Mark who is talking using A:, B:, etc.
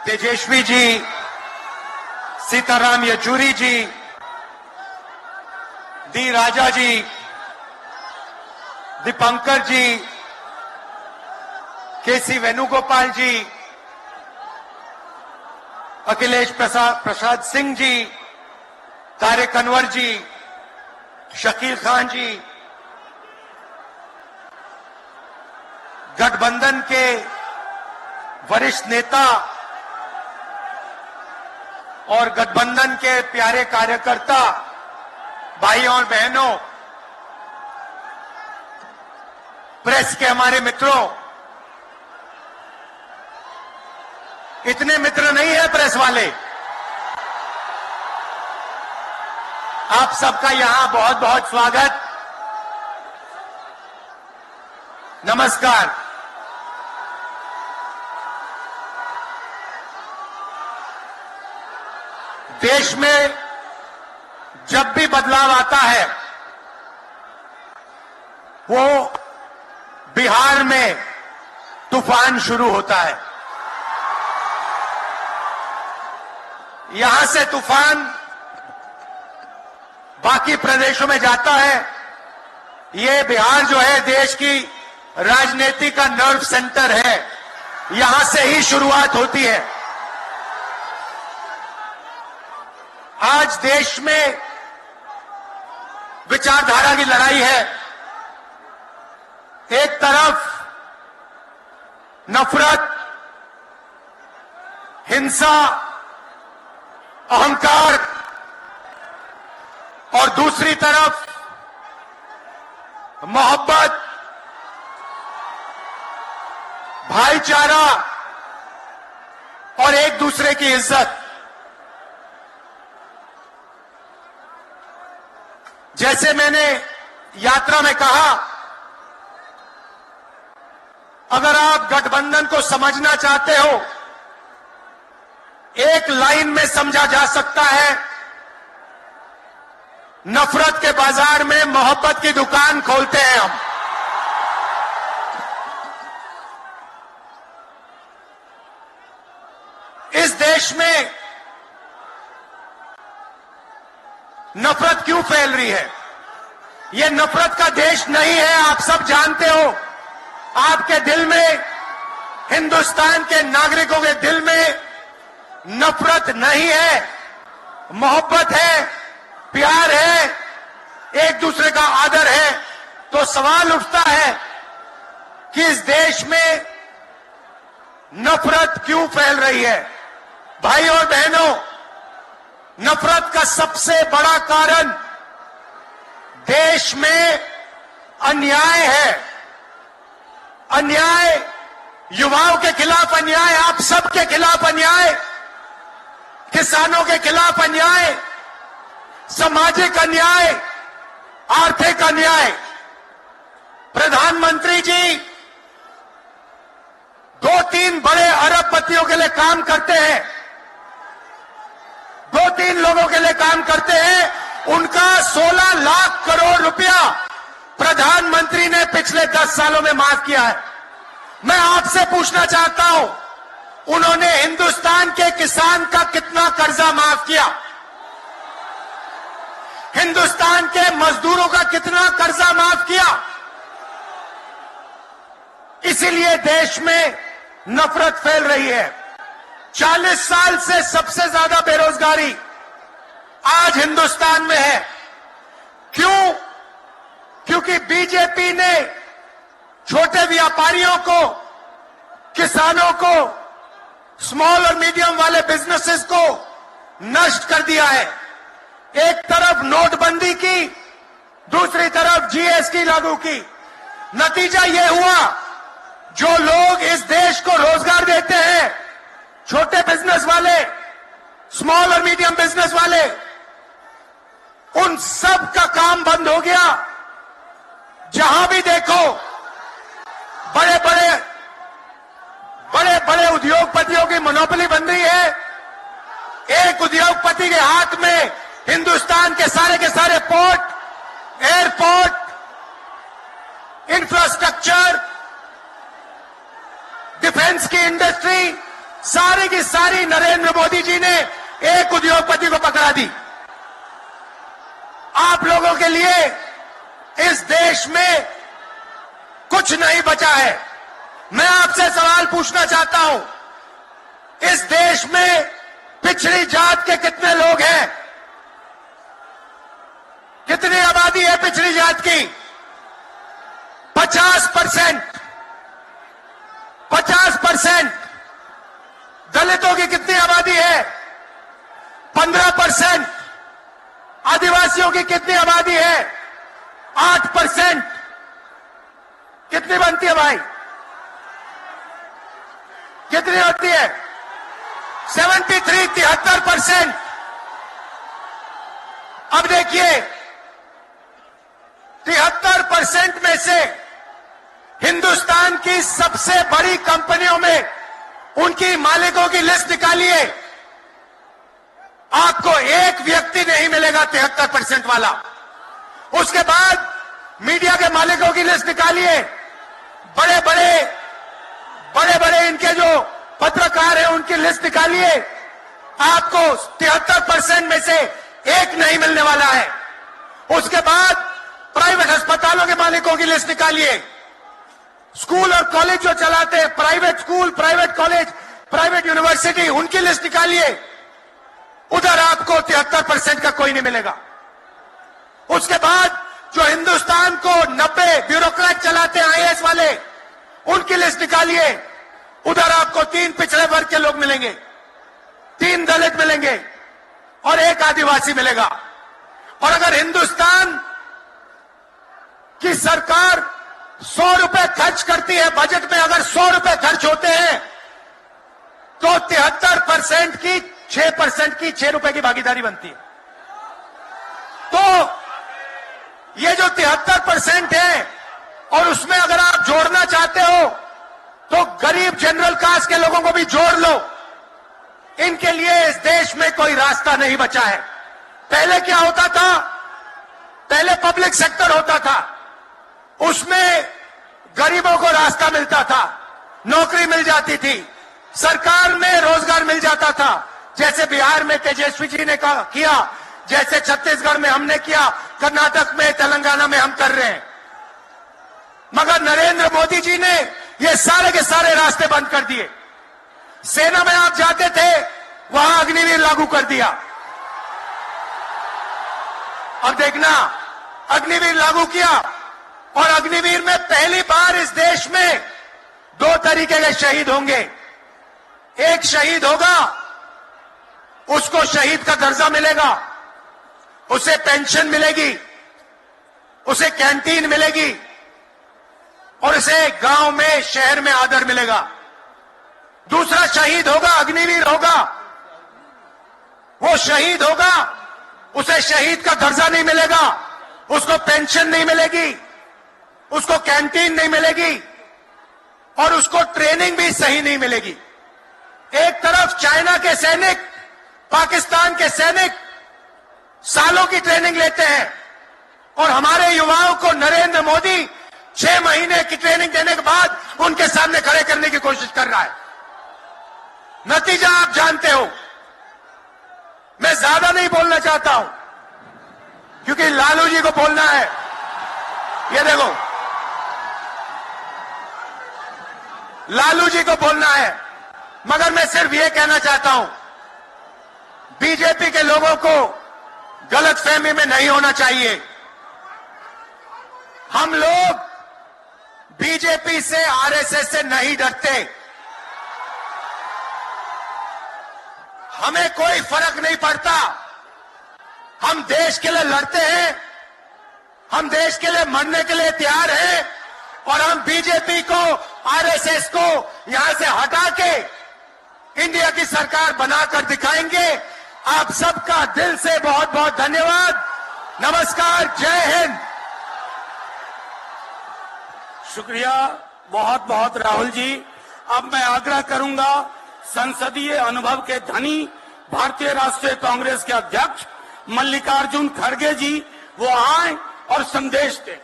A: तेजस्वी जी, सीताराम येचुरी जी, D राजा जी, दीपंकर जी, केसी वेणुगोपाल जी, अखिलेश प्रसाद सिंह जी, तारिक अनवर जी, शकील खान जी, गठबंधन के वरिष्ठ नेता और गठबंधन के प्यारे कार्यकर्ता भाइयों और बहनों, प्रेस के हमारे मित्रों, इतने मित्र नहीं है प्रेस वाले। आप सबका यहां बहुत बहुत स्वागत, नमस्कार। देश में जब भी बदलाव आता है वो बिहार में तूफान शुरू होता है। यहां से तूफान बाकी प्रदेशों में जाता है। ये बिहार जो है देश की राजनीति का नर्व सेंटर है, यहां से ही शुरुआत होती है। आज देश में विचारधारा की लड़ाई है। एक तरफ नफरत, हिंसा, अहंकार और दूसरी तरफ मोहब्बत, भाईचारा और एक दूसरे की इज्जत। जैसे मैंने यात्रा में कहा, अगर आप गठबंधन को समझना चाहते हो, एक लाइन में समझा जा सकता है, नफरत के बाजार में मोहब्बत की दुकान खोलते हैं हम। इस देश में नफरत क्यों फैल रही है? यह नफरत का देश नहीं है, आप सब जानते हो। आपके दिल में, हिंदुस्तान के नागरिकों के दिल में नफरत नहीं है, मोहब्बत है, प्यार है, एक दूसरे का आदर है। तो सवाल उठता है कि इस देश में नफरत क्यों फैल रही है? भाई और बहनों, नफरत का सबसे बड़ा कारण देश में अन्याय है। अन्याय, युवाओं के खिलाफ अन्याय, आप सबके खिलाफ अन्याय, किसानों के खिलाफ अन्याय, सामाजिक अन्याय, आर्थिक अन्याय। प्रधानमंत्री जी 2-3 बड़े अरबपतियों के लिए काम करते हैं, 2-3 लोगों के लिए काम करते हैं। उनका 16 लाख करोड़ रुपया प्रधानमंत्री ने पिछले 10 सालों में माफ किया है। मैं आपसे पूछना चाहता हूं, उन्होंने हिंदुस्तान के किसान का कितना कर्जा माफ किया? हिंदुस्तान के मजदूरों का कितना कर्जा माफ किया? इसीलिए देश में नफरत फैल रही है। 40 साल से सबसे ज्यादा बेरोजगारी आज हिंदुस्तान में है। क्यों? क्योंकि बीजेपी ने छोटे व्यापारियों को, किसानों को, स्मॉल और मीडियम वाले बिजनेसेस को नष्ट कर दिया है। एक तरफ नोटबंदी की, दूसरी तरफ जीएसटी लागू की। नतीजा यह हुआ, जो लोग इस देश को रोजगार देते हैं, छोटे बिजनेस वाले, स्मॉल और मीडियम बिजनेस वाले, उन सब का काम बंद हो गया। जहां भी देखो बड़े बड़े उद्योगपतियों की मोनोपोली बन रही है। एक उद्योगपति के हाथ में हिंदुस्तान के सारे पोर्ट, एयरपोर्ट, इंफ्रास्ट्रक्चर, डिफेंस की इंडस्ट्री, सारी की सारी नरेंद्र मोदी जी ने एक उद्योगपति को पकड़ा दी। आप लोगों के लिए इस देश में कुछ नहीं बचा है। मैं आपसे सवाल पूछना चाहता हूं, इस देश में पिछड़ी जात के कितने लोग हैं? कितनी आबादी है पिछड़ी जात की? 50%। 50%। दलितों की कितनी आबादी है? 15%। आदिवासियों की कितनी आबादी है? 8%। कितनी बनती है भाई? कितनी होती है? 73% अब देखिए 73% में से हिंदुस्तान की सबसे बड़ी कंपनियों में उनकी मालिकों की लिस्ट निकालिए, आपको एक व्यक्ति नहीं मिलेगा 73% वाला। उसके बाद मीडिया के मालिकों की लिस्ट निकालिए, बड़े बड़े इनके जो पत्रकार हैं उनकी लिस्ट निकालिए, आपको 73% में से एक नहीं मिलने वाला है। उसके बाद प्राइवेट अस्पतालों के मालिकों की लिस्ट निकालिए, स्कूल और कॉलेज जो चलाते हैं, private school, private college, private university, उनकी लिस्ट निकालिए, उधर आपको 73% का कोई नहीं मिलेगा। उसके बाद जो हिंदुस्तान को 90 ब्यूरोक्रेट चलाते हैं आईएएस वाले, उनकी लिस्ट निकालिए, उधर आपको 3 पिछड़े वर्ग के लोग मिलेंगे, 3 दलित मिलेंगे और 1 आदिवासी मिलेगा। और अगर हिंदुस्तान की सरकार 100 रुपए खर्च करती है, बजट में अगर 100 रुपए खर्च होते हैं तो 73% की 6% की 6 रुपए की भागीदारी बनती है। तो ये जो 73% है और उसमें अगर आप जोड़ना चाहते हो तो गरीब जनरल कास्ट के लोगों को भी जोड़ लो। इनके लिए इस देश में कोई रास्ता नहीं बचा है। पहले क्या होता था? पहले पब्लिक सेक्टर होता था, उसमें गरीबों को रास्ता मिलता था, नौकरी मिल जाती थी, सरकार में रोजगार मिल जाता था, जैसे बिहार में तेजस्वी जी ने किया, जैसे छत्तीसगढ़ में हमने किया, कर्नाटक में, तेलंगाना में हम कर रहे हैं। मगर नरेंद्र मोदी जी ने ये सारे के सारे रास्ते बंद कर दिए। सेना में आप जाते थे, वहां अग्निवीर लागू कर दिया। अब देखना, अग्निवीर लागू किया और अग्निवीर में पहली बार इस देश में 2 तरीके के शहीद होंगे। एक शहीद होगा, उसको शहीद का दर्जा मिलेगा, उसे पेंशन मिलेगी, उसे कैंटीन मिलेगी और उसे गांव में, शहर में आदर मिलेगा। दूसरा शहीद होगा, अग्निवीर होगा, वो शहीद होगा, उसे शहीद का दर्जा नहीं मिलेगा, उसको पेंशन नहीं मिलेगी, उसको कैंटीन नहीं मिलेगी और उसको ट्रेनिंग भी सही नहीं मिलेगी। एक तरफ चाइना के सैनिक, पाकिस्तान के सैनिक सालों की ट्रेनिंग लेते हैं और हमारे युवाओं को नरेंद्र मोदी 6 महीने की ट्रेनिंग देने के बाद उनके सामने खड़े करने की कोशिश कर रहा है। नतीजा आप जानते हो। मैं ज्यादा नहीं बोलना चाहता हूं क्योंकि लालू जी को बोलना है। ये देखो, लालू जी को बोलना है, मगर मैं सिर्फ ये कहना चाहता हूं, बीजेपी के लोगों को गलतफहमी में नहीं होना चाहिए। हम लोग बीजेपी से, आरएसएस से नहीं डरते। हमें कोई फर्क नहीं पड़ता। हम देश के लिए लड़ते हैं, हम देश के लिए मरने के लिए तैयार हैं और हम बीजेपी को, आरएसएस को यहां से हटा के इंडिया की सरकार बनाकर दिखाएंगे। आप सबका दिल से बहुत बहुत धन्यवाद। नमस्कार, जय हिंद।
B: शुक्रिया बहुत बहुत राहुल जी। अब मैं आग्रह करूंगा संसदीय अनुभव के धनी भारतीय राष्ट्रीय कांग्रेस के अध्यक्ष मल्लिकार्जुन खड़गे जी वो आए और संदेश दें।